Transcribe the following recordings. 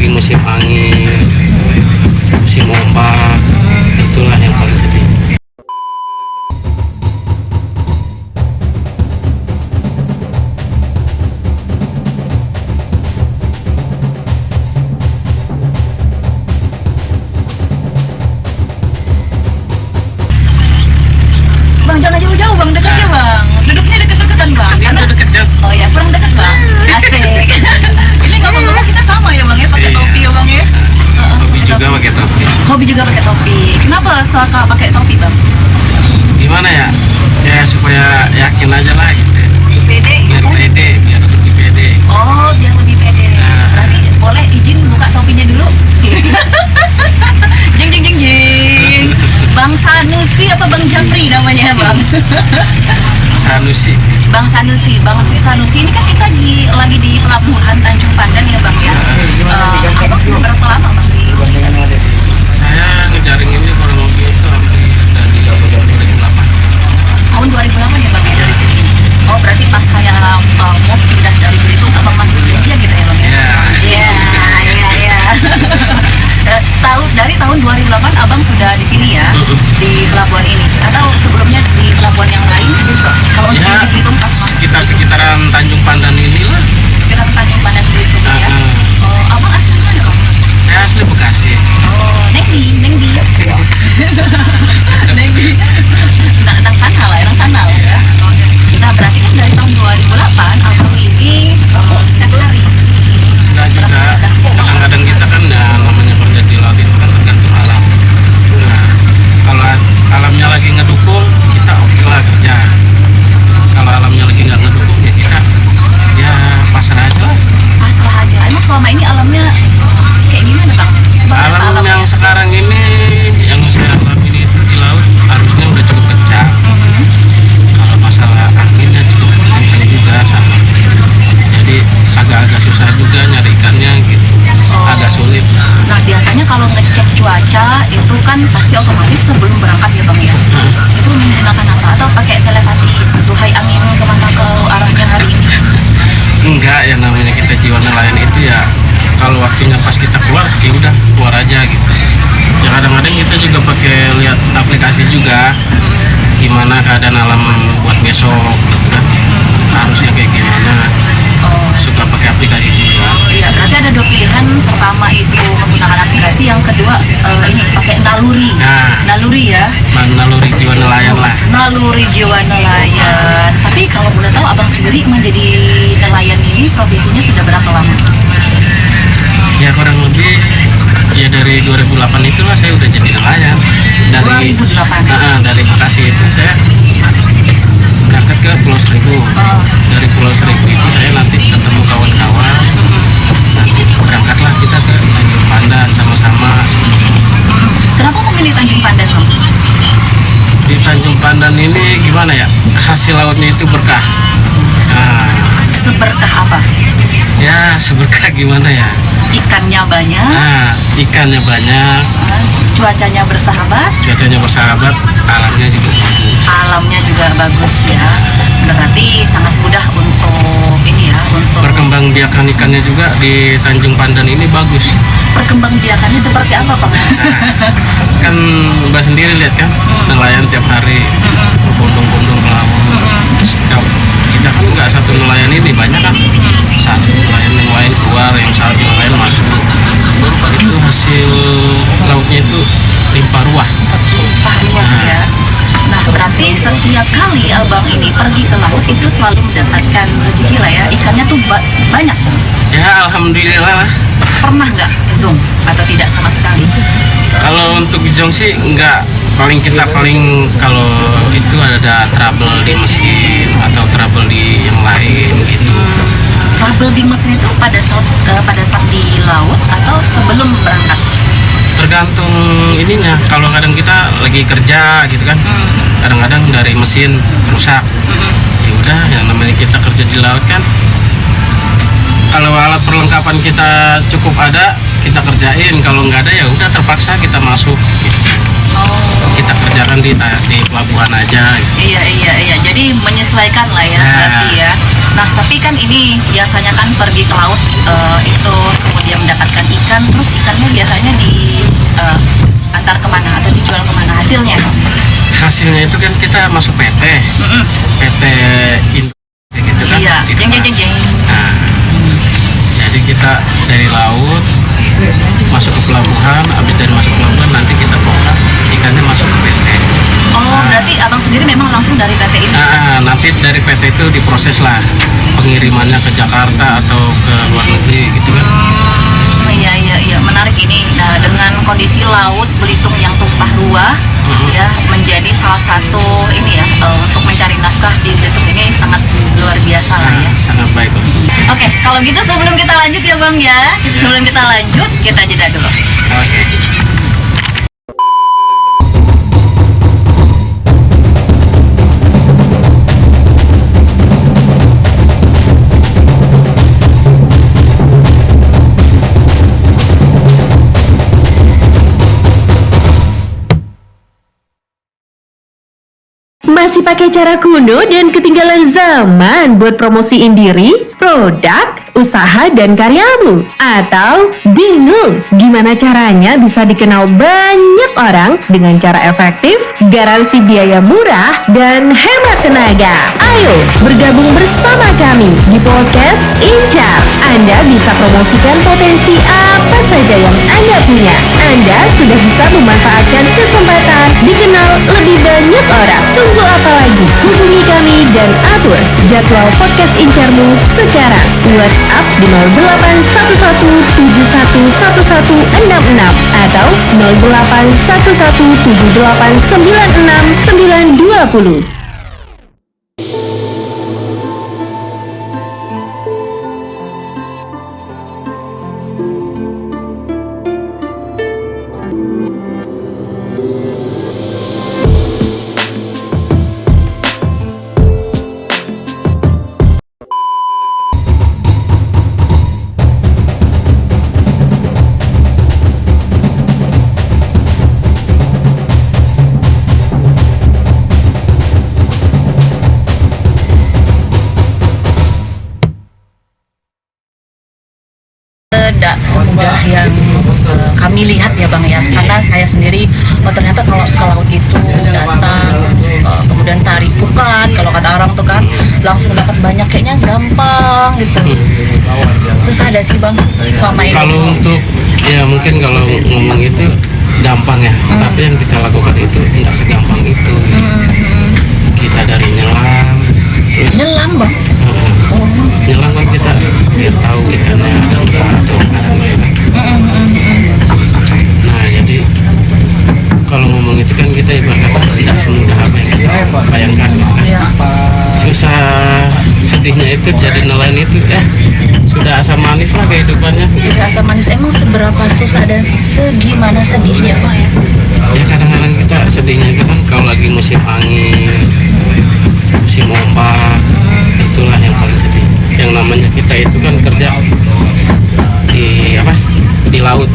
musim angin, musim ombak, itulah yang paling sedih. Bang, jangan jauh-jauh bang, dekat ya bang. Duduknya deket-deketan bang. Kita deket ya. Oh ya, kurang dekat bang. Asik. Ini ngomong-ngomong kita sama ya bang ya, pakai Iya. topi ya bang ya. Hobi juga pakai topi. Hobi juga pakai topi. Kenapa suka pakai topi bang? Gimana ya? Ya supaya yakin aja lah gitu. Pede. Biar pede, biar lebih pede. Oh, biar lebih pede. Berarti boleh izin buka topinya dulu. Jeng jeng jeng jeng. Bang Sanusi apa Bang Japri namanya bang? Sanusi. Bang Sanusi, Bang Sanusi ini kan kita lagi di pelabuhan Tanjung Pandan ya bang ya. Abang sudah berapa lama bang di sini? Saya ngejaring ini kurang lebih itu hampir dari 2008. Tahun 2008 ya bang ya dari sini. Oh berarti pas saya mau pindah dari Belitung abang masuk India gitu ya bang ya? Ya. Iya. Dari tahun 2008 abang sudah di sini ya, di pelabuhan ini. Atau sebelumnya di pelabuhan yang lain? Kalau untuk Ya, di Belitung pas masuk sekitaran Tanjung Pandan inilah. sekitar Tanjung Pandan Belitung ya. Oh, abang asli mana bang? Saya asli Bekasi. Oh, Nengdi. Nengdi. Nang sana lah ya. Nah, berarti kan dari tahun 2008 abang ini setiap hari. Enggak juga. Kadang-kadang kita kan ya namanya kerja di laut itu kan tergantung alam. Nah, kalau alamnya lagi ngedukung, kita oke lah kerja. Kalau alamnya lagi nggak ngedukung ya kita ya pasrah aja lah. Pasrah aja. Emang selama ini alamnya kayak gimana bang? Seperti apa Alam alamnya? yang sekarang ini yang saya alami itu di laut arusnya udah cukup kencang. Kalau masalah anginnya cukup kencang juga sama. Jadi agak-agak susah juga nyari ikannya gitu. Agak sulit. Nah, biasanya kalau ngecek cuaca itu kan pasti otomatis sebelum berangkat ya bang ya. Itu menggunakan apa? Atau pakai telepati? Duhai angin kemana ke arahnya hari ini? Enggak, yang namanya kita jiwa nelayan itu ya kalau waktunya pas kita keluar ya udah keluar aja gitu. Ya kadang-kadang kita juga pakai lihat aplikasi juga gimana keadaan alam buat besok gitu kan, harusnya kayak gimana. Suka pakai aplikasi juga. Oh iya, berarti ada dua pilihan. Pertama itu menggunakan aplikasi, yang kedua ini pakai naluri. Nah. Naluri ya. Naluri jiwa nelayan lah. Naluri jiwa nelayan. Tapi kalau boleh tahu abang sendiri menjadi nelayan ini profesinya sudah berapa lama? Ya kurang lebih ya dari 2008 itulah saya udah jadi nelayan. Dari 2008. Dari Bekasi itu saya berangkat ke Pulau Seribu. Dari Pulau Seribu itu saya nanti ketemu kawan-kawan. Nanti berangkatlah kita ke Tanjung Pandan sama-sama. Kenapa memilih Tanjung Pandan bang? Di Tanjung Pandan ini gimana ya? Hasil lautnya itu berkah. Nah, Seberkah apa? ya seberkah gimana ya? Ikannya banyak, Nah, ikannya banyak, cuacanya bersahabat, cuacanya bersahabat, alamnya juga bagus. alamnya juga bagus ya. Berarti sangat mudah untuk ini ya, untuk Perkembangbiakan ikannya juga di Tanjung Pandan ini bagus. perkembangbiakannya seperti apa bang? Nah, kan Mbak sendiri lihat kan, nelayan tiap hari berbondong-bondong ke laut. Kita kan nggak satu nelayan ini, banyak kan, satu nelayan yang lain keluar, yang lain masuk. Itu hasil lautnya itu limpah ruah. Limpah ruah ya. Nah berarti setiap kali abang ini pergi ke laut itu selalu mendapatkan rezeki lah ya. Ikannya tuh banyak. Ya alhamdulillah lah. Pernah nggak zong atau tidak sama sekali? Kalau untuk jong sih enggak, paling kalau itu ada trouble di mesin atau trouble di yang lain gitu. Trouble di mesin itu pada saat di laut atau sebelum berangkat? Tergantung ininya. Kalau kadang kita lagi kerja gitu kan, kadang-kadang dari mesin rusak. Ya udah, yang namanya kita kerja di laut kan, kalau alat perlengkapan kita cukup ada, kita kerjain. Kalau nggak ada ya udah terpaksa kita masuk. Kita kerjakan di pelabuhan aja. Iya. Jadi menyesuaikan lah ya, berarti ya. Nah tapi kan ini biasanya kan pergi ke laut itu kemudian mendapatkan ikan hasilnya? Hasilnya itu kan kita masuk PT Indo gitu kan. Iya, di depan. jeng. Nah, jadi kita dari laut masuk ke pelabuhan, habis dari masuk pelabuhan nanti kita bongkar ikannya masuk ke PT. Oh, berarti abang sendiri memang langsung dari PT ini? Nanti dari PT itu diproses lah pengirimannya ke Jakarta atau ke luar negeri gitu kan. Iya, menarik ini. Nah, dengan kondisi laut Belitung yang tumpah ruah, ya menjadi salah satu ini ya untuk mencari nafkah di Belitung ini sangat luar biasa lah ya. Sangat baik. Oke, kalau gitu sebelum kita lanjut ya Bang ya, sebelum kita lanjut kita jeda dulu. Oke. Masih pakai cara kuno dan ketinggalan zaman buat promosiin diri, produk, usaha, dan karyamu? Atau bingung gimana caranya bisa dikenal banyak orang dengan cara efektif, garansi biaya murah, dan hemat tenaga? Ayo bergabung bersama kami di podcast Incar. Anda bisa promosikan potensi apa saja yang Anda punya. Anda sudah bisa memanfaatkan kesempatan dikenal lebih banyak orang. Tunggu apa lagi? Hubungi kami dan atur jadwal podcast Incarmu sekarang. WhatsApp di 0811711166 atau 081178969920. Tidak semudah yang kami lihat ya Bang ya, karena saya sendiri ternyata kalau ke laut itu datang kemudian tarik bukan, kalau kata orang tuh kan langsung dapat banyak, kayaknya gampang gitu. Susah ada sih Bang selama ini? Kalau untuk ya mungkin kalau ngomong itu gampang ya, tapi yang kita lakukan itu tidak segampang itu. Kita dari nyelam, terus Nyelam Bang? nyelam kan kita biar tahu ikannya ada enggak atau karang gitu kan. Nah jadi kalau ngomong itu kan kita ibarat kata tidak semudah apa yang kita bayangkan gitu kan. Iya. Susah sedihnya itu jadi nelayan itu sudah asam manis lah kehidupannya. Sudah asam manis. Emang seberapa susah dan segimana sedihnya Pak ya? Ya kadang-kadang kita sedihnya itu kan kalau lagi musim angin, musim ombak, itulah yang paling sedih. Yang namanya kita itu kan kerja di laut,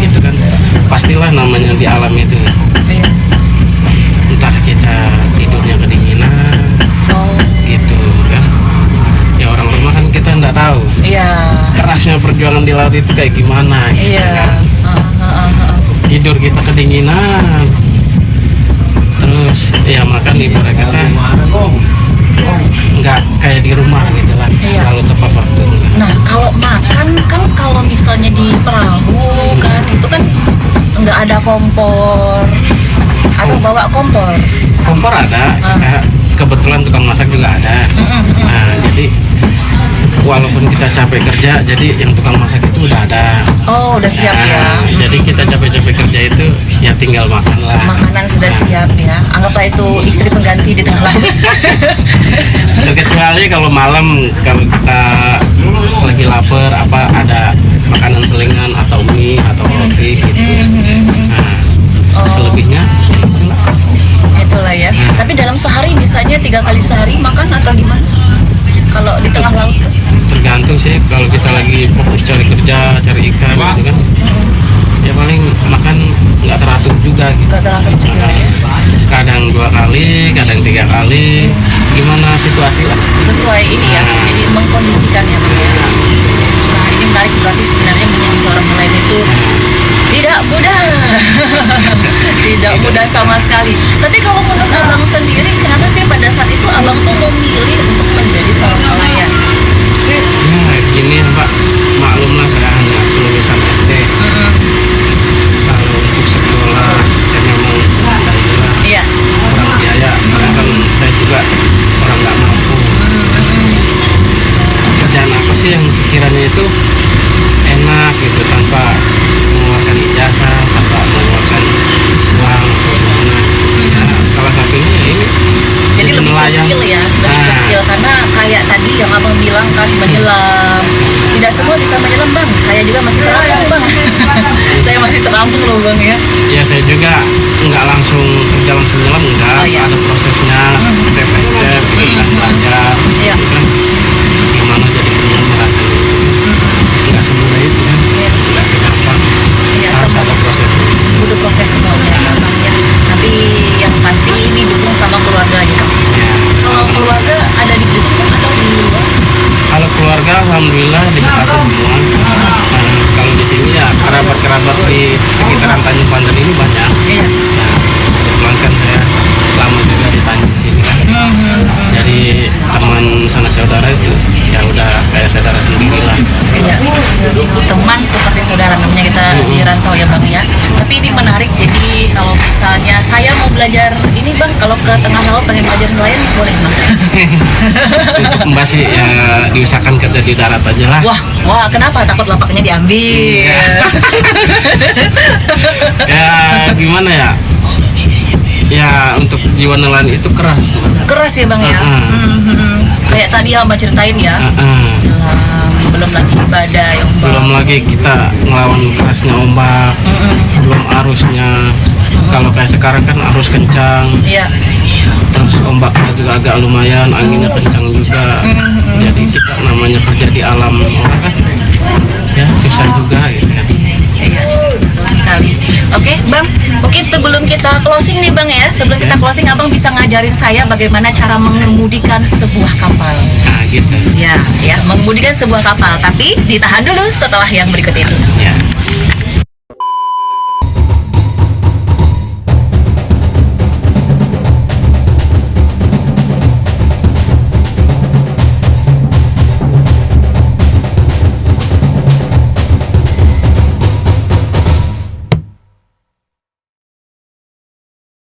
itu kan pastilah namanya di alam itu. Iya. Entah kita tidurnya kedinginan, gitu kan. Ya orang rumah kan kita nggak tahu. Iya. Kerasnya perjuangan di laut itu kayak gimana. Gitu, Iya. kan. Tidur kita kedinginan. Terus ya makan ibarat kata nggak kayak di rumah gitu lah, selalu tepat waktu. Nah kalau makan kan kalau misalnya di perahu kan itu kan nggak ada kompor atau bawa kompor. Kompor ada, kebetulan tukang masak juga ada. Nah jadi walaupun kita capek kerja, jadi yang tukang masak itu udah ada. Oh udah siap ya. Jadi kita capek-capek kerja itu ya tinggal makan lah. Makanan sudah siap ya. Anggaplah itu istri pengganti di tengah laut. Kecuali kalau malam, kalau kita lagi lapar, apa ada makanan selingan atau mie atau roti gitu. Nah, selebihnya Itulah ya. Tapi dalam sehari misalnya 3 kali sehari makan atau gimana? Kalau di tengah laut? Tergantung sih, kalau kita lagi fokus cari kerja, cari ikan gitu kan. Ya paling makan nggak teratur juga gitu. Nggak teratur juga ya. Kadang 2 kali, kadang 3 kali, gimana situasi lah. Sesuai ini ya, jadi mengkondisikan ya Bang ya. Nah ini menarik, berarti sebenarnya menjadi seorang nelayan itu tidak mudah. Tidak nggak mudah sama sekali. Tapi kalau menurut abang sendiri, kenapa sih pada saat itu abang tuh memilih untuk menjadi seorang nelayan? Ya gini Mbak, maklumlah saya hanya lulusan SD. Kalau untuk sekolah saya memang Iya. kurang biaya, karena kan saya juga orang nggak mampu. Kerjaan apa sih yang sekiranya itu enak gitu, tanpa mengeluarkan ijazah, tanpa mengeluarkan uang atau gimana. Nah, salah satunya ya ini Jadi lebih ke skill ya, lebih ke skill, karena kayak tadi yang abang bilang kan menyelam. Tidak semua bisa menyelam bang, saya juga masih terampung bang. Saya masih terampung loh bang ya. Ya saya juga nggak langsung kerja langsung nyelam, enggak. Oh, iya. Ada prosesnya step by step, gitu kan, belajar, Iya. gitu kan. Gimana jadi penyelam rasanya itu, nggak semudah itu kan, nggak segampang. Iya, Harus semua ada prosesnya. butuh proses semuanya ya bang ya. Tapi yang pasti didukung sama keluarga ya. Ya. Kalau keluarga ada di Belitung atau di luar? Kalau keluarga alhamdulillah di Bekasi semua. Nah, kalau di sini ya kerabat-kerabat di sekitaran Tanjung Pandan ini banyak. Iya. Nah, kebetulan kan saya lama juga di Tanjung sini kan. Jadi teman sanak saudara itu ya udah kayak saudara sendiri lah. Iya, teman seperti saudara namanya kita di rantau ya bang ya. Tapi ini menarik, jadi kalau misalnya saya mau belajar ini bang, kalau ke tengah laut pengen belajar nelayan boleh bang? Untuk membahas ya diusahakan kerja di darat aja lah. Wah, kenapa? Takut lapaknya diambil. Ya gimana ya? Ya untuk jiwa nelayan itu keras. Keras ya bang ya. Kayak tadi yang abang ceritain ya. Belum lagi ibadah yang Belum lagi kita ngelawan kerasnya ombak, belum arusnya. Kalau kayak sekarang kan arus kencang, Iya. terus ombaknya juga agak lumayan, anginnya kencang juga. Jadi kita namanya kerja di alam orang kan, ya susah juga gitu kan. Iya, betul sekali. Oke, Bang. Mungkin sebelum kita closing nih, Bang ya. Sebelum kita closing, Abang bisa ngajarin saya bagaimana cara mengemudikan sebuah kapal. Nah gitu. Ya, mengemudikan sebuah kapal. Tapi ditahan dulu setelah yang berikut ini. Ya.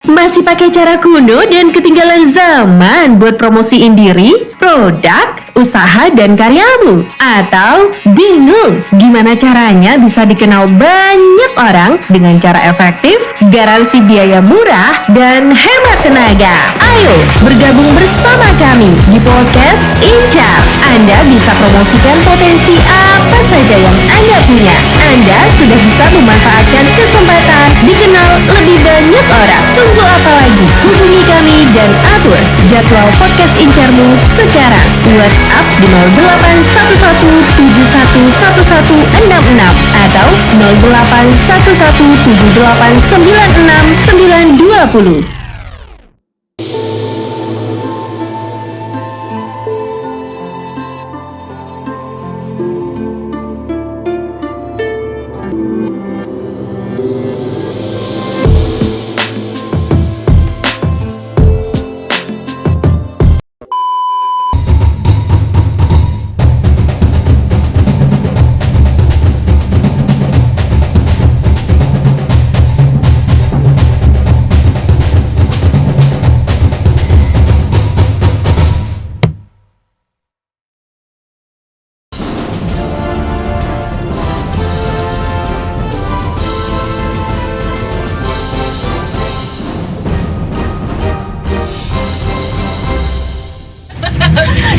Masih pakai cara kuno dan ketinggalan zaman buat promosiin diri, produk, usaha, dan karyamu? Atau bingung gimana caranya bisa dikenal banyak orang dengan cara efektif, garansi biaya murah, dan hemat tenaga? Ayo bergabung bersama kami di podcast Incar. Anda bisa promosikan potensi apa saja yang Anda punya. Anda sudah bisa memanfaatkan kesempatan dikenal lebih banyak orang. Tunggu apa lagi? Hubungi kami dan atur jadwal podcast Incarmu sekarang. WhatsApp di 0811711166 atau 081178969920.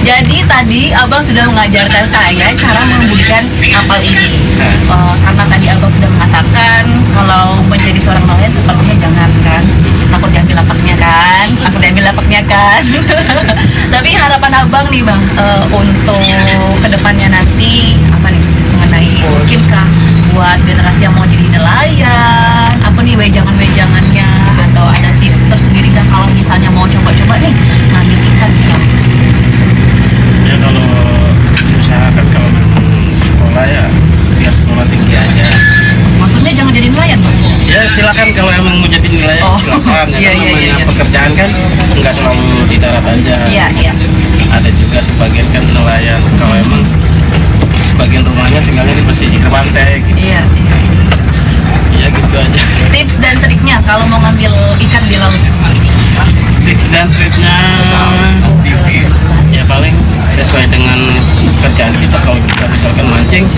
Jadi tadi Abang sudah mengajarkan saya cara mengemudikan kapal ini. Karena tadi Abang sudah mengatakan kalau menjadi seorang nelayan sepertinya jangan kan, takut diambil lapaknya kan, Tapi harapan Abang nih Bang, untuk kedepannya nanti apa nih mengenai mungkinkah buat generasi yang mau jadi nelayan, apa nih wejangan-wejangannya, atau ada tips tersendiri kah kalau misalnya mau coba-coba nih ngambil ikan gitu? Ya kalau usahakan kalau memang sekolah ya biar sekolah tinggi aja. Maksudnya jangan jadi nelayan Bang? Ya silakan kalau emang mau jadi nelayan silakan. Ya, kan namanya pekerjaan kan nggak selalu di darat aja. Iya. Ada juga sebagian kan nelayan kalau emang sebagian rumahnya tinggalnya di pesisir pantai gitu. Iya. Ya gitu aja. Tips dan triknya kalau mau ngambil ikan di laut. Tips dan triknya ya paling sesuai dengan kerjaan kita. Kalau kita misalkan mancing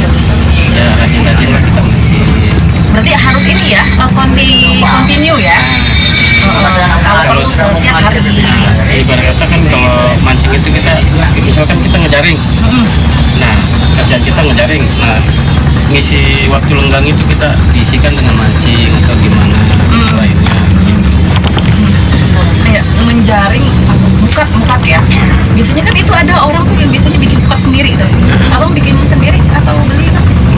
ya rajin-rajin lah kita mancing. Berarti harus ini ya, continue ya. Kalau lautnya harus. Ibarat kata kan kalau mancing itu kita misalkan kita ngejaring. Nah kerjaan kita ngejaring. Nah ngisi waktu lenggang itu kita diisikan dengan mancing atau gimana lainnya. Kayak menjaring mukat ya. Biasanya kan itu ada orang tuh yang biasanya bikin mukat sendiri tuh. Abang bikin sendiri atau beli?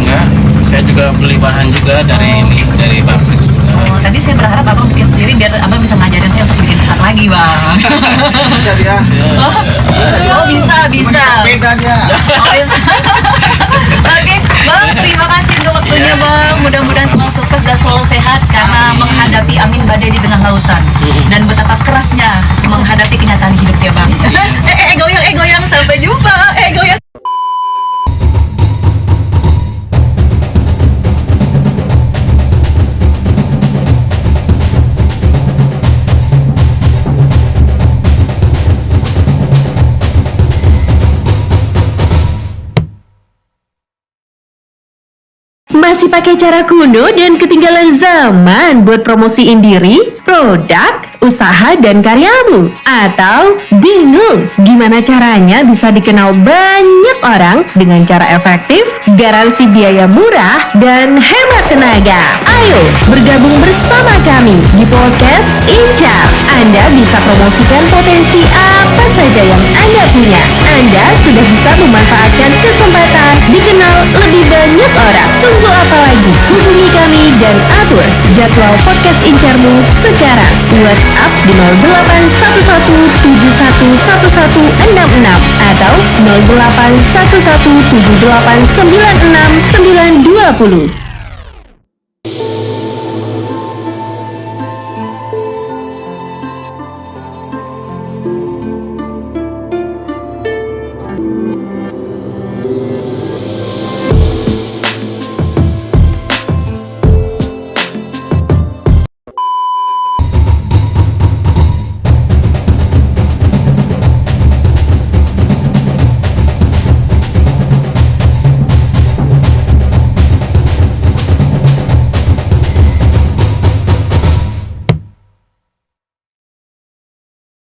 Enggak, saya juga beli bahan juga dari dari pabrik. Oh, tadi saya berharap abang bikin sendiri biar abang bisa ngajarin saya untuk bikin mukat lagi, bang. Bisa dia. Oh bisa. Beda dia. Oh, bisa. Oke, bang, terima kasih untuk waktunya, bang. Mudah-mudahan selalu sukses dan selalu sehat karena menghadapi angin badai di tengah lautan dan betapa kerasnya menghadapi kenyataan hidup ya, bang. goyang, sampai jumpa. Goyang. Masih pakai cara kuno dan ketinggalan zaman buat promosiin diri, produk, usaha, dan karyamu? Atau bingung gimana caranya bisa dikenal banyak orang dengan cara efektif, garansi biaya murah, dan hemat tenaga? Ayo bergabung bersama kami di podcast Incar. Anda bisa promosikan potensi apa saja yang Anda punya. Anda sudah bisa memanfaatkan kesempatan dikenal lebih banyak orang. Tunggu apa lagi? Hubungi kami dan atur jadwal podcast Incarmu sekarang. WhatsApp di 0811711166 atau 081178969920.